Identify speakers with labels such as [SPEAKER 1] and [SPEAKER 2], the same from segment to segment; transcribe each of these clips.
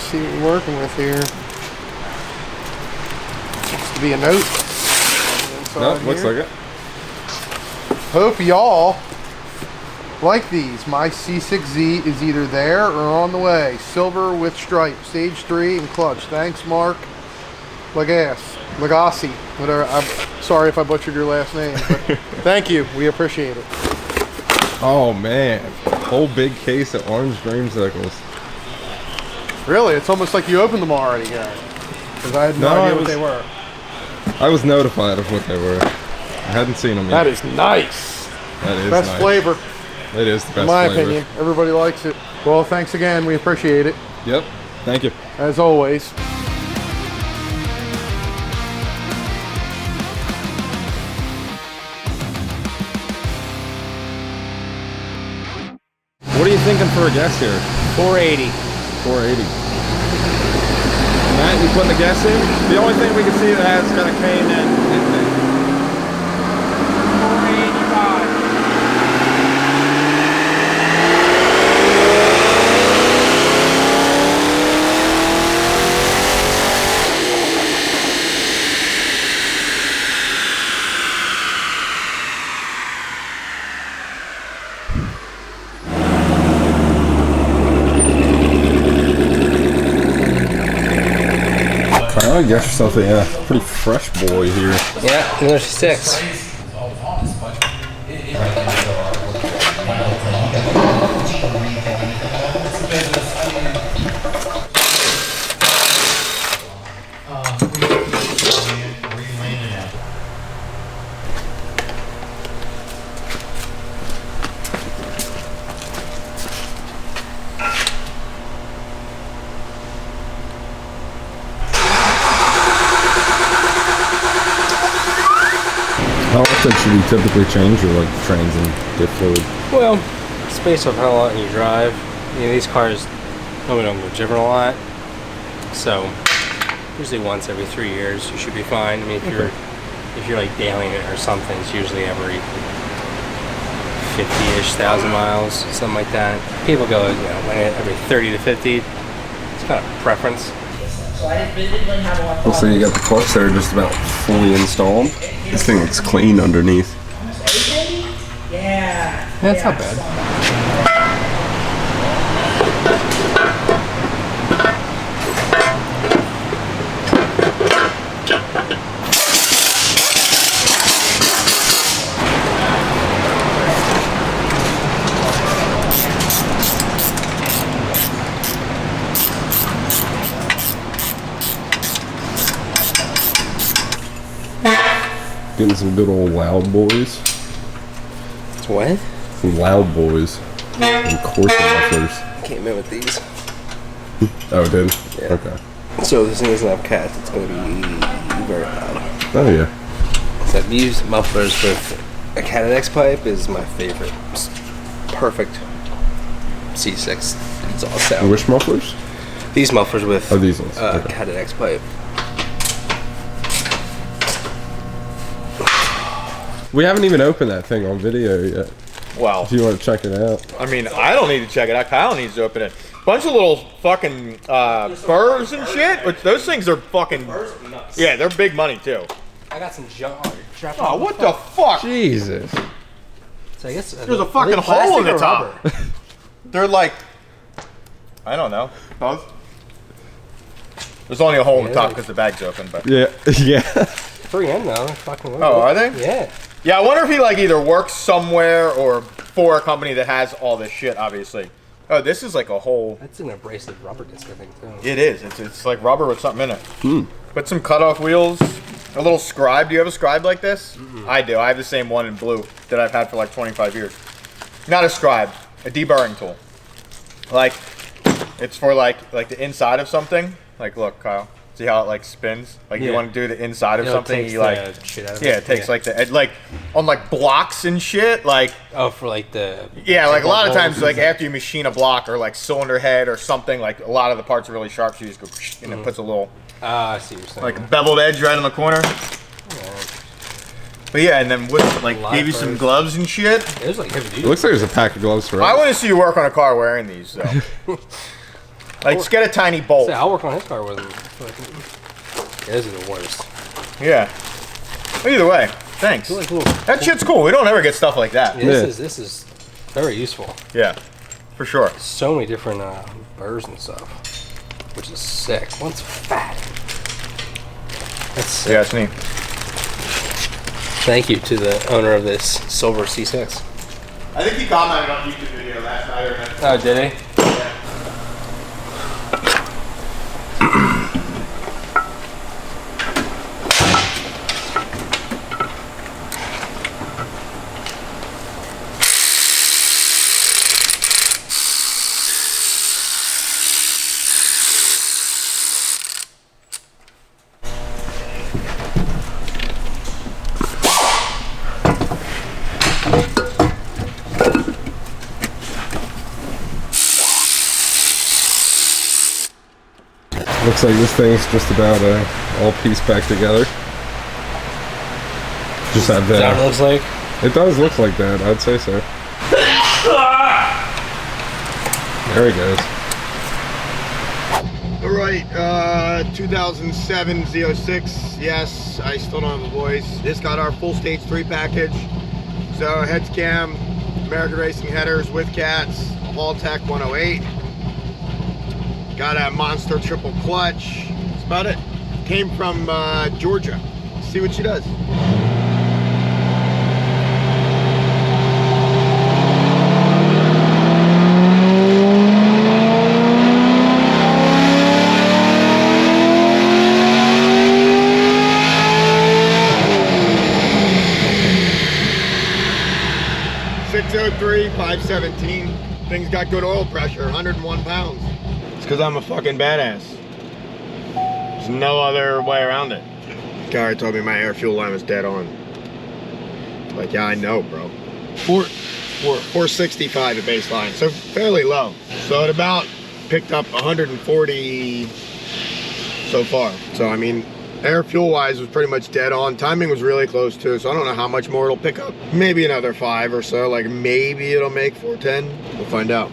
[SPEAKER 1] see what we're working with here. Looks to be a note.
[SPEAKER 2] Nope, looks like it.
[SPEAKER 1] Hope y'all like these. My C6Z is either there or on the way. Silver with stripes, stage 3 and clutch. Thanks, Mark Lagasse. Whatever. I'm sorry if I butchered your last name, but thank you. We appreciate it.
[SPEAKER 2] Oh man, whole big case of orange dreamsicles.
[SPEAKER 1] Really, it's almost like you opened them already, guys. Because I had no idea what they were.
[SPEAKER 2] I was notified of what they were. I hadn't seen them yet.
[SPEAKER 1] That is nice.
[SPEAKER 2] That is
[SPEAKER 1] best
[SPEAKER 2] nice.
[SPEAKER 1] Flavor.
[SPEAKER 2] It is the best
[SPEAKER 1] in my
[SPEAKER 2] flavor.
[SPEAKER 1] opinion. Everybody likes it. Well, thanks again. We appreciate it.
[SPEAKER 2] Yep. Thank you.
[SPEAKER 1] As always.
[SPEAKER 2] What are you thinking for a guess here?
[SPEAKER 3] 480.
[SPEAKER 2] 480. Matt, you putting the guess in? The only thing we can see that has got a K&N in it.
[SPEAKER 3] 485.
[SPEAKER 2] I guess yourself a pretty fresh boy here.
[SPEAKER 3] Yeah, there's 6.
[SPEAKER 2] How often should you typically change your trains and diff fluid?
[SPEAKER 3] Well, it's based on how long you drive. You know, these cars normally don't go driven a lot, so usually once every 3 years you should be fine. I mean, if you're like dailying it or something, it's usually every 50-ish thousand miles, something like that. People go, you know, every 30 to 50. It's kind of preference.
[SPEAKER 2] Looks like you got the clutch there just about fully installed. This thing looks clean underneath.
[SPEAKER 3] Yeah, it's not bad.
[SPEAKER 2] Getting some good old loud boys.
[SPEAKER 3] It's what?
[SPEAKER 2] Some loud boys. And Corsa mufflers.
[SPEAKER 3] Came in with these.
[SPEAKER 2] Oh, it did?
[SPEAKER 3] Yeah.
[SPEAKER 2] Okay.
[SPEAKER 3] So this thing doesn't have cats. It's going to be very loud.
[SPEAKER 2] Oh, yeah.
[SPEAKER 3] So these mufflers with a Cat X pipe is my favorite. It's perfect C6 exhaust sound.
[SPEAKER 2] Which mufflers?
[SPEAKER 3] These mufflers with
[SPEAKER 2] these ones. Okay.
[SPEAKER 3] Cat X pipe.
[SPEAKER 2] We haven't even opened that thing on video yet.
[SPEAKER 4] Well,
[SPEAKER 2] If you want to check it out.
[SPEAKER 4] I mean, I don't need to check it out. Kyle needs to open it. Bunch of little fucking burrs and shit. Which those things are fucking. Yeah, they're big money too.
[SPEAKER 3] I got some junk.
[SPEAKER 4] Oh, what the fuck?
[SPEAKER 2] Jesus.
[SPEAKER 3] So I guess
[SPEAKER 4] There's a fucking hole in the top. They're like, I don't know. Both. There's only a hole in the top because the bag's open, but.
[SPEAKER 2] Yeah. Yeah.
[SPEAKER 3] 3M though. Fucking
[SPEAKER 4] Oh, are they?
[SPEAKER 3] Yeah.
[SPEAKER 4] Yeah, I wonder if he like either works somewhere or for a company that has all this shit, obviously. Oh, this is like a whole...
[SPEAKER 3] That's an abrasive rubber disc, I think, too.
[SPEAKER 4] It is. It's like rubber with something in it.
[SPEAKER 2] Hmm.
[SPEAKER 4] Put some cutoff wheels, a little scribe. Do you have a scribe like this? Mm-hmm. I do. I have the same one in blue that I've had for like 25 years. Not a scribe, a deburring tool. Like, it's for like the inside of something. Like, look, Kyle. See how it like spins? Like you want to do the inside of something, you like
[SPEAKER 3] shit out of
[SPEAKER 4] it takes like the like on like blocks and shit. Like
[SPEAKER 3] for like the
[SPEAKER 4] like a lot of times like after you machine a block or like cylinder head or something, like a lot of the parts are really sharp, so you just go and it puts a little
[SPEAKER 3] I see what you're saying.
[SPEAKER 4] like beveled edge right on the corner. But yeah, and then with like gave you some gloves and shit.
[SPEAKER 3] It was like heavy duty.
[SPEAKER 2] It looks like there's a pack of gloves for us.
[SPEAKER 4] I want to see you work on a car wearing these though. Like, just get a tiny bolt.
[SPEAKER 3] I'll work on his car with him. Those are the worst.
[SPEAKER 4] Yeah. Either way, thanks.
[SPEAKER 3] Really cool.
[SPEAKER 4] That shit's cool. We don't ever get stuff like that.
[SPEAKER 3] Yeah, this is very useful.
[SPEAKER 4] Yeah, for sure.
[SPEAKER 3] So many different burrs and stuff, which is sick. One's fat. That's sick.
[SPEAKER 4] Yeah, it's neat.
[SPEAKER 3] Thank you to the owner of this silver C6.
[SPEAKER 4] I think he commented on YouTube video last night or next.
[SPEAKER 3] Oh, did he?
[SPEAKER 2] Looks like this thing's just about all pieced back together. Just have
[SPEAKER 3] Is that what it looks like?
[SPEAKER 2] It does look like that, I'd say so. There he goes.
[SPEAKER 1] Alright, 2007 Z06. Yes, I still don't have a voice. This got our full stage 3 package. So, Heads Cam, American Racing headers with cats, Hall Tech 108. Got a monster triple clutch. That's about it. Came from Georgia. See what she does. 603, 517. Thing's got good oil pressure, 101 pounds. It's because I'm a fucking badass. There's no other way around it. Guy told me my air fuel line was dead on. Like, yeah, I know, bro. 465 at baseline, so fairly low. So it about picked up 140 so far. So I mean, air fuel wise was pretty much dead on. Timing was really close too, so I don't know how much more it'll pick up. Maybe another 5 or so, like maybe it'll make 410. We'll find out.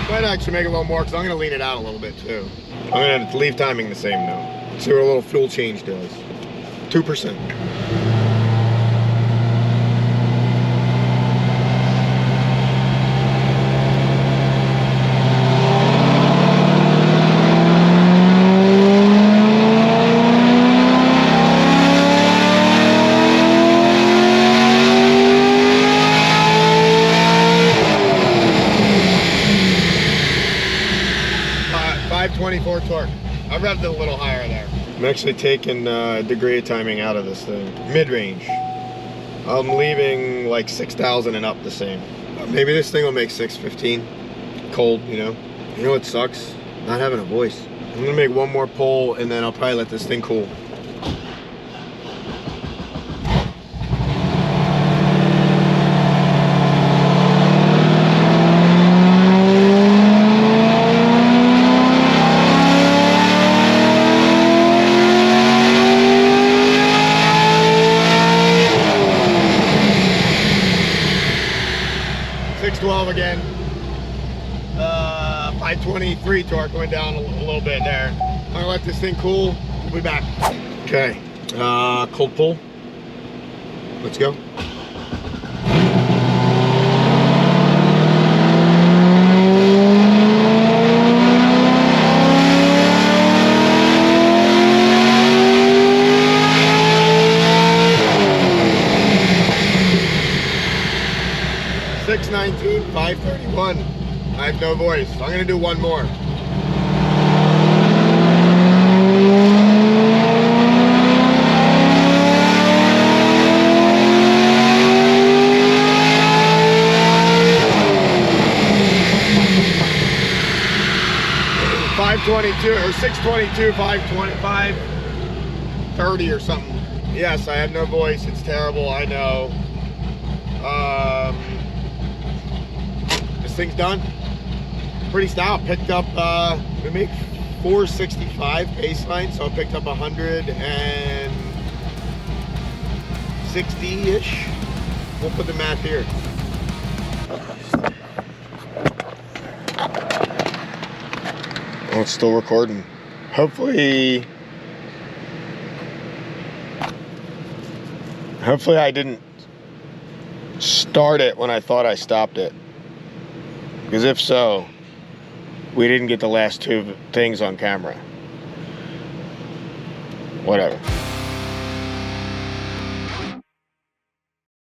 [SPEAKER 1] Might actually make it a little more because I'm going to lean it out a little bit too. I'm going to leave timing the same though. See what a little fuel change does. 2%. Torque. I revved it a little higher there. I'm actually taking a degree of timing out of this thing. Mid-range. I'm leaving like 6,000 and up the same. Maybe this thing will make 615. Cold, you know. You know what sucks? Not having a voice. I'm gonna make one more pull and then I'll probably let this thing cool. Again, 523 torque going down a little bit there. I'm gonna let this thing cool. We'll be back. Okay, cold pull. Let's go. .19, 531. I have no voice. So I'm gonna do one more. .522 or 622, 525. 30 or something. Yes, I have no voice. It's terrible. I know. This thing's done. Pretty stout. Picked up, we make 465 baseline, so I picked up 160-ish. We'll put the math here. Oh, it's still recording. Hopefully I didn't start it when I thought I stopped it. Because if so, we didn't get the last two things on camera. Whatever.